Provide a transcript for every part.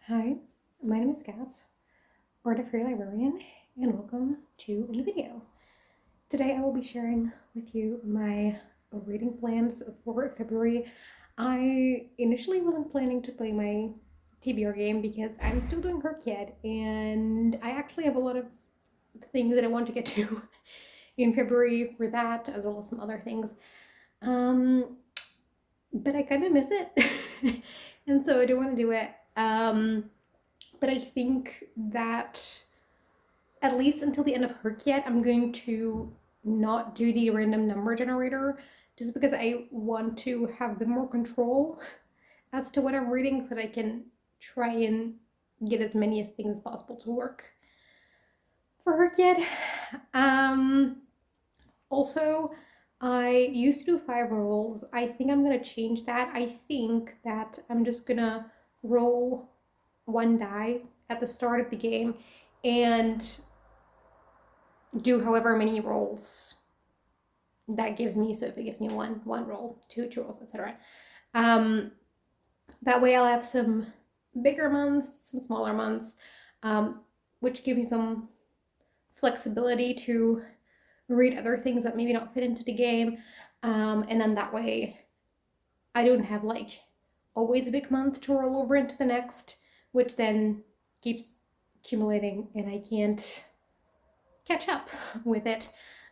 Hi, my name is Gats, or the Free Librarian, and welcome to a new video. Today I will be sharing with you my reading plans for February. I initially wasn't planning to play my TBR game because I'm still doing Herc yet, and I actually have a lot of things that I want to get to in February for that, as well as some other things. But I kind of miss it, and so I do want to do it. But I think that at least until the end of Herc yet, I'm going to not do the random number generator just because I want to have a bit more control as to what I'm reading so that I can try and get as many as things as possible to work for Herc yet. Also, I used to do 5 rolls. I think I'm gonna change that. I think that I'm just gonna roll 1 die at the start of the game and do however many rolls that gives me. So if it gives me one roll, two rolls, etc. That way I'll have some bigger months, some smaller months, which give me some flexibility to read other things that maybe not fit into the game. And then that way I don't have like always a big month to roll over into the next, which then keeps accumulating and I can't catch up with it.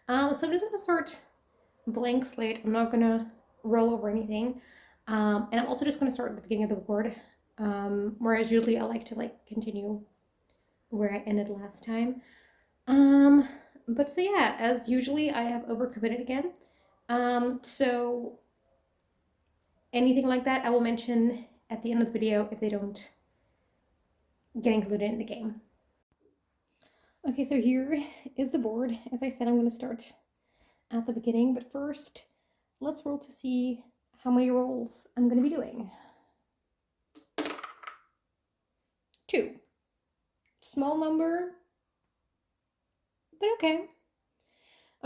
So I'm just gonna start blank slate. I'm not gonna roll over anything. And I'm also just gonna start at the beginning of the board. Whereas usually I like to continue where I ended last time. But so yeah, as usually I have overcommitted again. So anything like that I will mention at the end of the video if they don't get included in the game. Okay, so here is the board. As I said, I'm going to start at the beginning, but first, let's roll to see how many rolls I'm going to be doing. 2. Small number, but okay.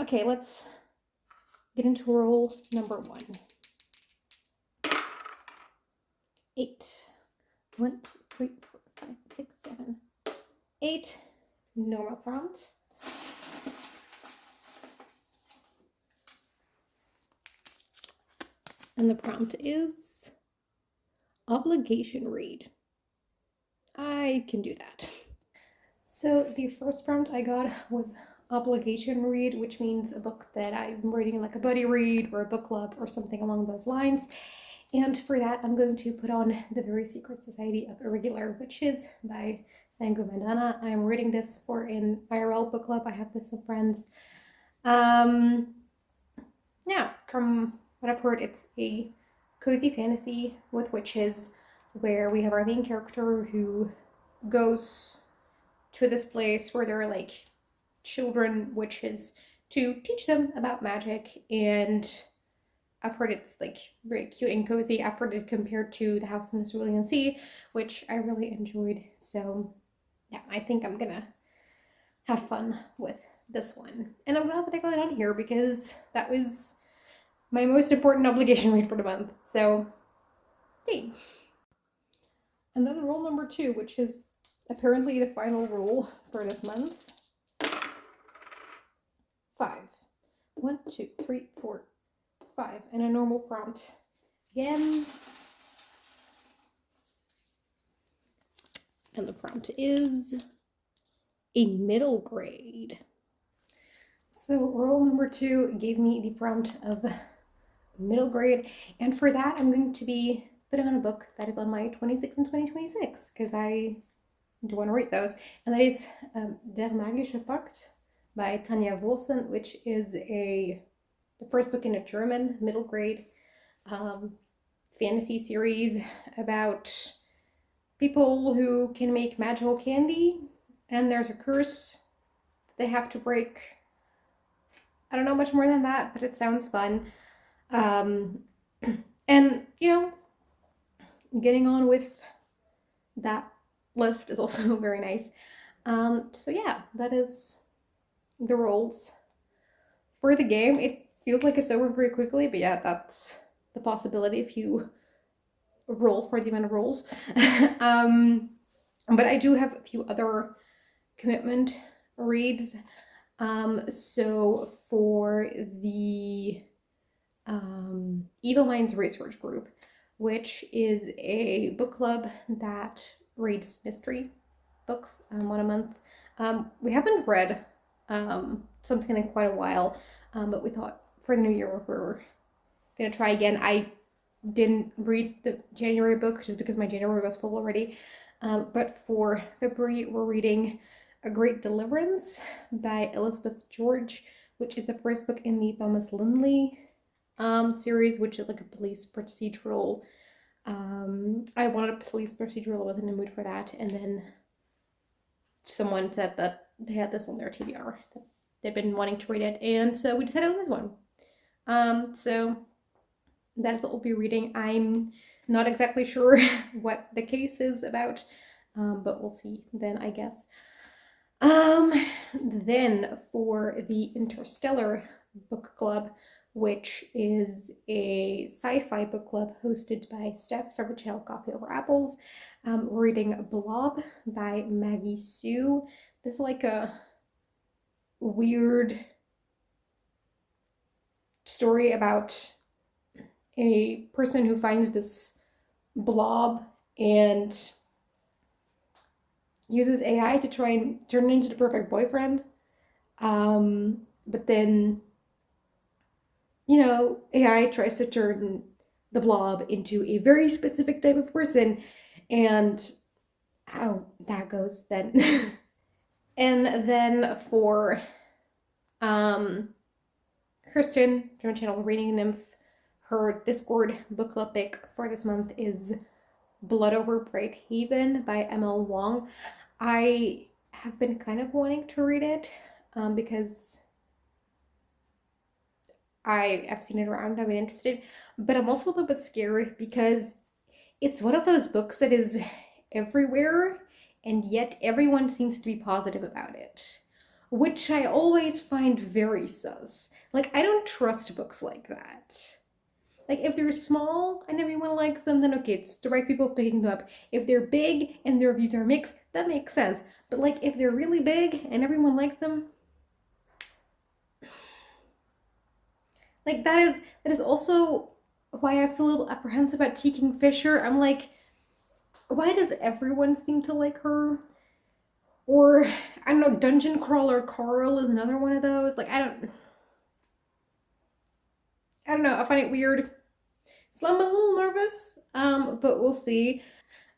Okay, let's get into roll number 1. 8. 1, 2, 3, 4, 5, 6, 7, 8. Normal prompt. And the prompt is obligation read. I can do that. So the first prompt I got was obligation read, which means a book that I'm reading like a buddy read or a book club or something along those lines. And for that, I'm going to put on The Very Secret Society of Irregular Witches by Sangu Mandana. I'm reading this for an IRL book club. I have with some friends. Yeah, from what I've heard, it's a cozy fantasy with witches where we have our main character who goes to this place where there are like children witches to teach them about magic, and I've heard it's like very cute and cozy. I've heard it compared to The House in the Cerulean Sea, which I really enjoyed. So yeah, I think I'm gonna have fun with this one. And I'm glad that I got it on here because that was my most important obligation read for the month. So yay. And then roll number 2, which is apparently the final roll for this month. 5. 1, 2, 3, 4, 5. And a normal prompt again. And the prompt is a middle grade. So roll number 2 gave me the prompt of middle grade. And for that, I'm going to be putting on a book that is on my 26 and 2026 because I do want to read those. And that is Der Magische Pakt by Tanja Wolfson, which is the first book in a German middle grade fantasy series about people who can make magical candy, and there's a curse that they have to break. I don't know much more than that, but it sounds fun. And getting on with that list is also very nice. So yeah, that is the rolls for the game. It feels like it's over very quickly, but yeah, that's the possibility if you roll for the amount of rolls. But I do have a few other commitment reads. So for the Evil Minds Research Group, which is a book club that reads mystery books one a month. We haven't read something in quite a while, but we thought for the new year we're gonna try again. I didn't read the January book just because my January was full already. But for February, we're reading A Great Deliverance by Elizabeth George, which is the first book in the Thomas Lindley series, which is like a police procedural. I wanted a police procedural, I wasn't in the mood for that, and then someone said that they had this on their TBR. They've been wanting to read it, and so we decided on this one. So that's what we'll be reading. I'm not exactly sure what the case is about, but we'll see then, I guess. Then for the Interstellar Book Club, which is a sci-fi book club hosted by Steph from Channel Coffee Over Apples, reading Blob by Maggie Sue. This is like a weird story about a person who finds this blob and uses AI to try and turn it into the perfect boyfriend. But then, AI tries to turn the blob into a very specific type of person, and how that goes then. And then for Kristen from the channel Reading Nymph, her Discord book club pick for this month is Blood Over Bright Haven by ML Wong. I have been kind of wanting to read it because I've seen it around, I've been interested, but I'm also a little bit scared because it's one of those books that is everywhere, and yet everyone seems to be positive about it, which I always find very sus. Like, I don't trust books like that. Like, if they're small and everyone likes them, then okay, it's the right people picking them up. If they're big and their reviews are mixed, that makes sense. But like, if they're really big and everyone likes them, like that is also why I feel a little apprehensive about T. Kingfisher. I'm like, why does everyone seem to like her? Or I don't know, Dungeon Crawler Carl is another one of those. Like, I don't know. I find it weird. So I'm a little nervous, but we'll see.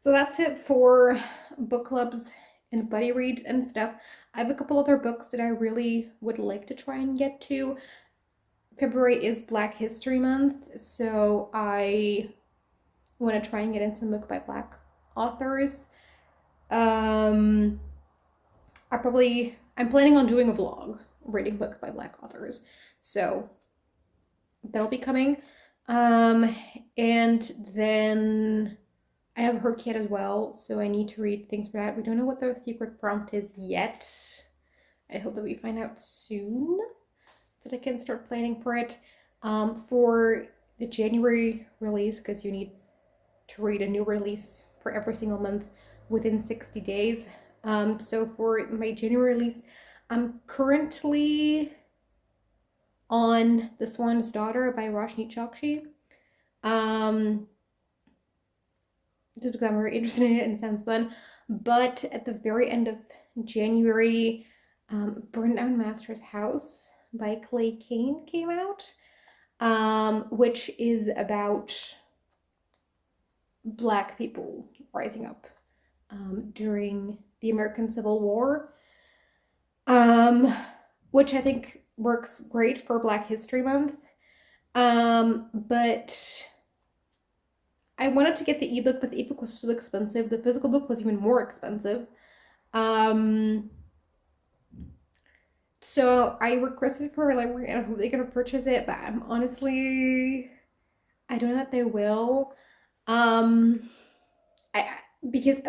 So that's it for book clubs and buddy reads and stuff. I have a couple other books that I really would like to try and get to. February is Black History Month, so I want to try and get in some book by Black authors. I'm planning on doing a vlog reading book by Black authors, so that'll be coming. And then I have Her Kid as well, so I need to read things for that. We don't know what the secret prompt is yet. I hope that we find out soon so that I can start planning for it. For the January release, because you need to read a new release for every single month within 60 days. So for my January release, I'm currently on The Swan's Daughter by Roshni Chokshi. Just because I'm very interested in it and it sounds fun. But at the very end of January, Burn Down Master's House by Clay Kane came out, which is about Black people rising up during the American Civil War, which I think works great for Black History Month. But I wanted to get the ebook, but the ebook was so expensive. The physical book was even more expensive. So I requested for my library and I hope they're gonna purchase it, but I'm honestly, I don't know that they will. Because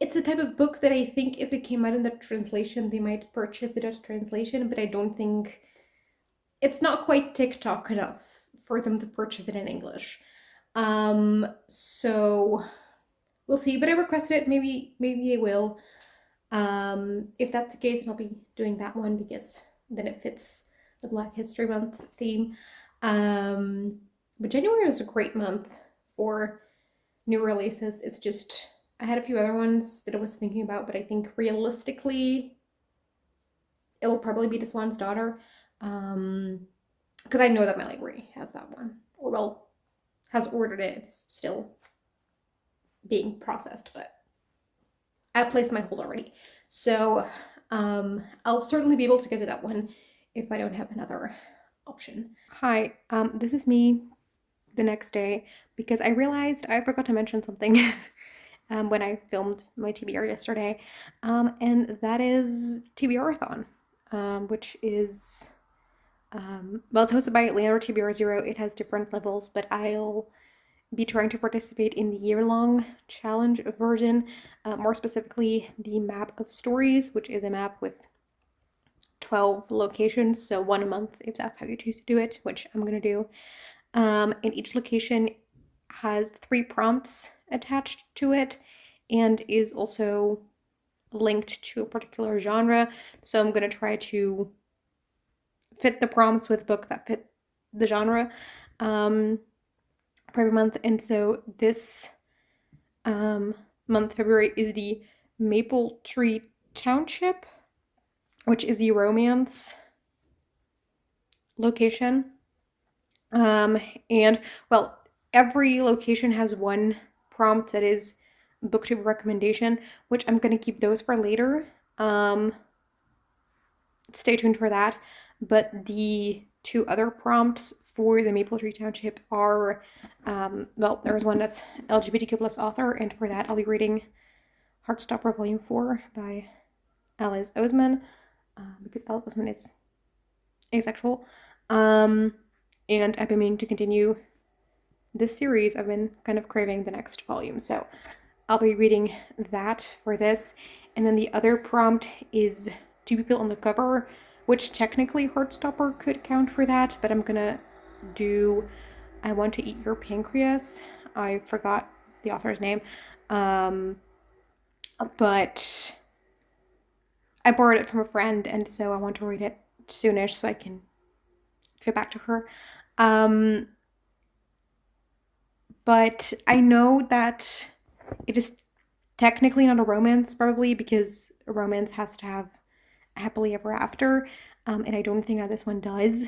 it's a type of book that I think if it came out in the translation, they might purchase the Dutch translation, but I don't think it's not quite TikTok enough for them to purchase it in English. So we'll see. But I requested it. Maybe they will. If that's the case, then I'll be doing that one because then it fits the Black History Month theme. But January was a great month for new releases. It's just I had a few other ones that I was thinking about, but I think realistically it will probably be The Swan's Daughter. Because I know that my library has that one, or well, has ordered it. It's still being processed, but I placed my hold already. So I'll certainly be able to get to that one if I don't have another option. Hi, this is me the next day because I realized I forgot to mention something when I filmed my TBR yesterday, and that is TBR-a-thon, which is well, it's hosted by Leonardo TBR Zero. It has different levels, but I'll be trying to participate in the year-long challenge version, more specifically the Map of Stories, which is a map with 12 locations, so one a month if that's how you choose to do it, which I'm going to do. And each location has 3 prompts attached to it and is also linked to a particular genre, so I'm going to try to fit the prompts with books that fit the genre for every month. And so this month, February, is the Maple Tree Township, which is the romance location. And well, every location has one prompt that is booktube recommendation, which I'm going to keep those for later. Stay tuned for that. But the 2 other prompts for the Maple Tree Township are, well, there's one that's LGBTQ plus author, and for that I'll be reading Heartstopper Volume 4 by Alice Oseman, because Alice Oseman is asexual. And I've been meaning to continue this series. I've been kind of craving the next volume, so I'll be reading that for this. And then the other prompt is 2 people on the cover, which technically Heartstopper could count for that, but I'm gonna do I Want to Eat Your Pancreas. I forgot the author's name. But I borrowed it from a friend, and so I want to read it soonish so I can get back to her. But I know that it is technically not a romance, probably because a romance has to have a happily ever after, and I don't think that this one does.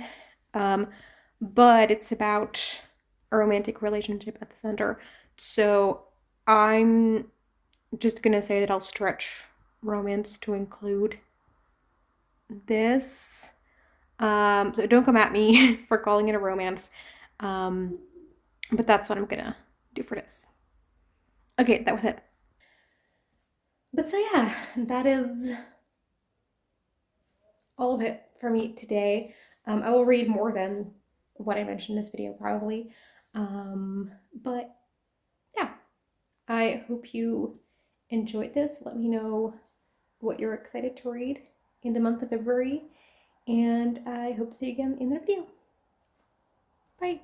But it's about a romantic relationship at the center. So I'm just gonna say that I'll stretch romance to include this. So don't come at me for calling it a romance. But that's what I'm gonna do for this. Okay, that was it. But so yeah, that is all of it for me today. I will read more than what I mentioned in this video probably. But yeah, I hope you enjoyed this. Let me know what you're excited to read in the month of February, and I hope to see you again in the video. Bye.